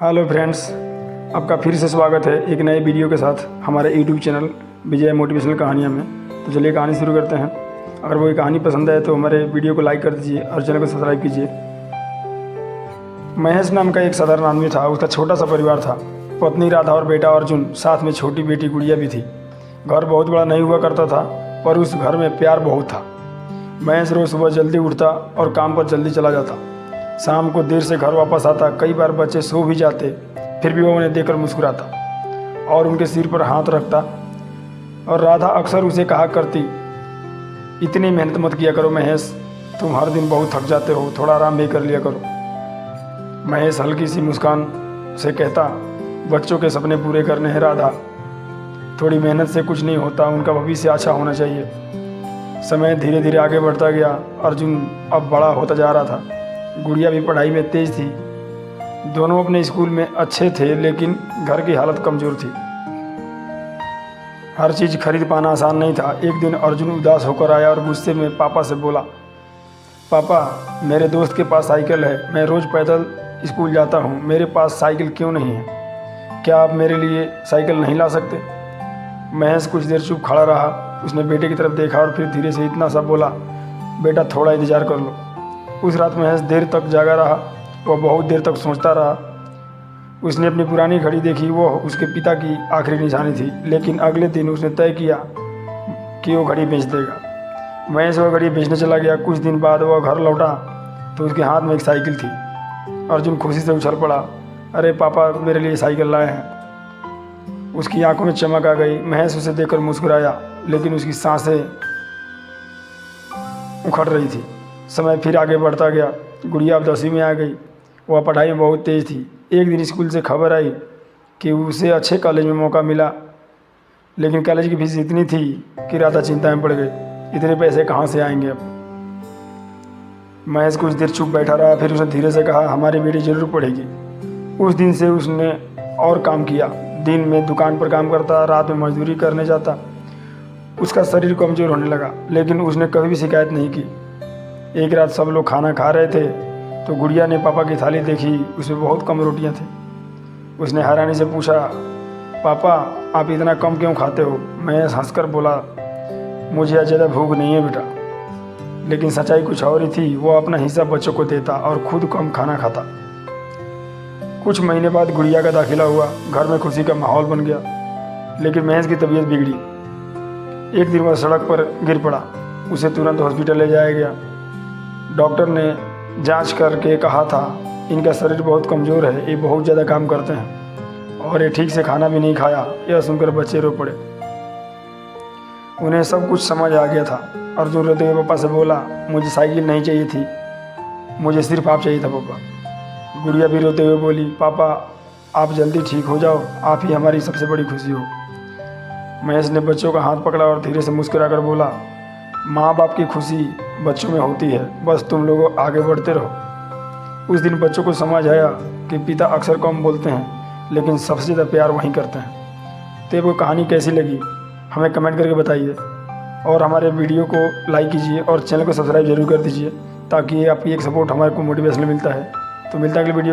Hello friends, आपका फिर से स्वागत है एक नए वीडियो के साथ हमारे यूट्यूब चैनल विजय मोटिवेशनल कहानियाँ में। तो चलिए कहानी शुरू करते हैं। अगर वो कहानी पसंद आए तो हमारे वीडियो को लाइक कर दीजिए और चैनल को सब्सक्राइब कीजिए। महेश नाम का एक साधारण आदमी था। उसका छोटा सा परिवार था। पत्नी राधा और बेटा अर्जुन, साथ में छोटी बेटी गुड़िया भी थी। घर बहुत बड़ा नहीं हुआ करता था, पर उस घर में प्यार बहुत था। महेश रोज़ सुबह जल्दी उठता और काम पर जल्दी चला जाता। शाम को देर से घर वापस आता। कई बार बच्चे सो भी जाते, फिर भी वो उन्हें देखकर मुस्कुराता और उनके सिर पर हाथ रखता। और राधा अक्सर उसे कहा करती, इतनी मेहनत मत किया करो महेश, तुम हर दिन बहुत थक जाते हो, थोड़ा आराम भी कर लिया करो। महेश हल्की सी मुस्कान से कहता, बच्चों के सपने पूरे करने हैं राधा, थोड़ी मेहनत से कुछ नहीं होता, उनका भविष्य अच्छा होना चाहिए। समय धीरे धीरे आगे बढ़ता गया। अर्जुन अब बड़ा होता जा रहा था। गुड़िया भी पढ़ाई में तेज थी। दोनों अपने स्कूल में अच्छे थे, लेकिन घर की हालत कमज़ोर थी। हर चीज़ खरीद पाना आसान नहीं था। एक दिन अर्जुन उदास होकर आया और गुस्से में पापा से बोला, पापा मेरे दोस्त के पास साइकिल है, मैं रोज़ पैदल स्कूल जाता हूँ, मेरे पास साइकिल क्यों नहीं है? क्या आप मेरे लिए साइकिल नहीं ला सकते? महेश कुछ देर चुप खड़ा रहा। उसने बेटे की तरफ देखा और फिर धीरे से इतना सा बोला, बेटा थोड़ा इंतज़ार कर लो। उस रात महेश देर तक जागा रहा। वह बहुत देर तक सोचता रहा। उसने अपनी पुरानी घड़ी देखी, वो उसके पिता की आखिरी निशानी थी। लेकिन अगले दिन उसने तय किया कि वो घड़ी बेच देगा। महेश वह घड़ी बेचने चला गया। कुछ दिन बाद वह घर लौटा तो उसके हाथ में एक साइकिल थी। अर्जुन खुशी से उछल पड़ा, अरे पापा मेरे लिए साइकिल लाए हैं। उसकी आंखों में चमक आ गई। महेश उसे देखकर मुस्कुराया, लेकिन उसकी सांसें उखड़ रही थी। समय फिर आगे बढ़ता गया। गुड़िया अब 10वीं में आ गई। वह पढ़ाई में बहुत तेज़ थी। एक दिन स्कूल से खबर आई कि उसे अच्छे कॉलेज में मौका मिला, लेकिन कॉलेज की फीस इतनी थी कि राधा चिंता में पड़ गई। इतने पैसे कहाँ से आएंगे अब? महेश कुछ देर चुप बैठा रहा। फिर उसने धीरे से कहा, हमारी बेटी जरूर पढ़ेगी। उस दिन से उसने और काम किया। दिन में दुकान पर काम करता, रात में मजदूरी करने जाता। उसका शरीर कमज़ोर होने लगा, लेकिन उसने कभी भी शिकायत नहीं की। एक रात सब लोग खाना खा रहे थे तो गुड़िया ने पापा की थाली देखी, उसमें बहुत कम रोटियां थी। उसने हैरानी से पूछा, पापा आप इतना कम क्यों खाते हो? महेश हंसकर बोला, मुझे आज ज़्यादा भूख नहीं है बेटा। लेकिन सच्चाई कुछ और ही थी। वो अपना हिस्सा बच्चों को देता और खुद कम खाना खाता। कुछ महीने बाद गुड़िया का दाखिला हुआ। घर में खुशी का माहौल बन गया, लेकिन महेश की तबीयत बिगड़ी। एक दिन वह सड़क पर गिर पड़ा। उसे तुरंत हॉस्पिटल ले जाया गया। डॉक्टर ने जांच करके कहा था, इनका शरीर बहुत कमज़ोर है, ये बहुत ज़्यादा काम करते हैं और ये ठीक से खाना भी नहीं खाया। यह सुनकर बच्चे रो पड़े। उन्हें सब कुछ समझ आ गया था। अर्जुन रोते हुए पापा से बोला, मुझे साइकिल नहीं चाहिए थी, मुझे सिर्फ आप चाहिए था पापा। गुड़िया भी रोते हुए बोली, पापा आप जल्दी ठीक हो जाओ, आप ही हमारी सबसे बड़ी खुशी हो। महेश ने बच्चों का हाथ पकड़ा और धीरे से मुस्कुराकर बोला, माँ बाप की खुशी बच्चों में होती है, बस तुम लोग आगे बढ़ते रहो। उस दिन बच्चों को समझ आया कि पिता अक्सर कम बोलते हैं, लेकिन सबसे ज़्यादा प्यार वहीं करते हैं। तो वो कहानी कैसी लगी हमें कमेंट करके बताइए, और हमारे वीडियो को लाइक कीजिए और चैनल को सब्सक्राइब जरूर कर दीजिए, ताकि आपकी एक सपोर्ट हमारे को मोटिवेशन मिलता है। तो मिलता है अगले वीडियो।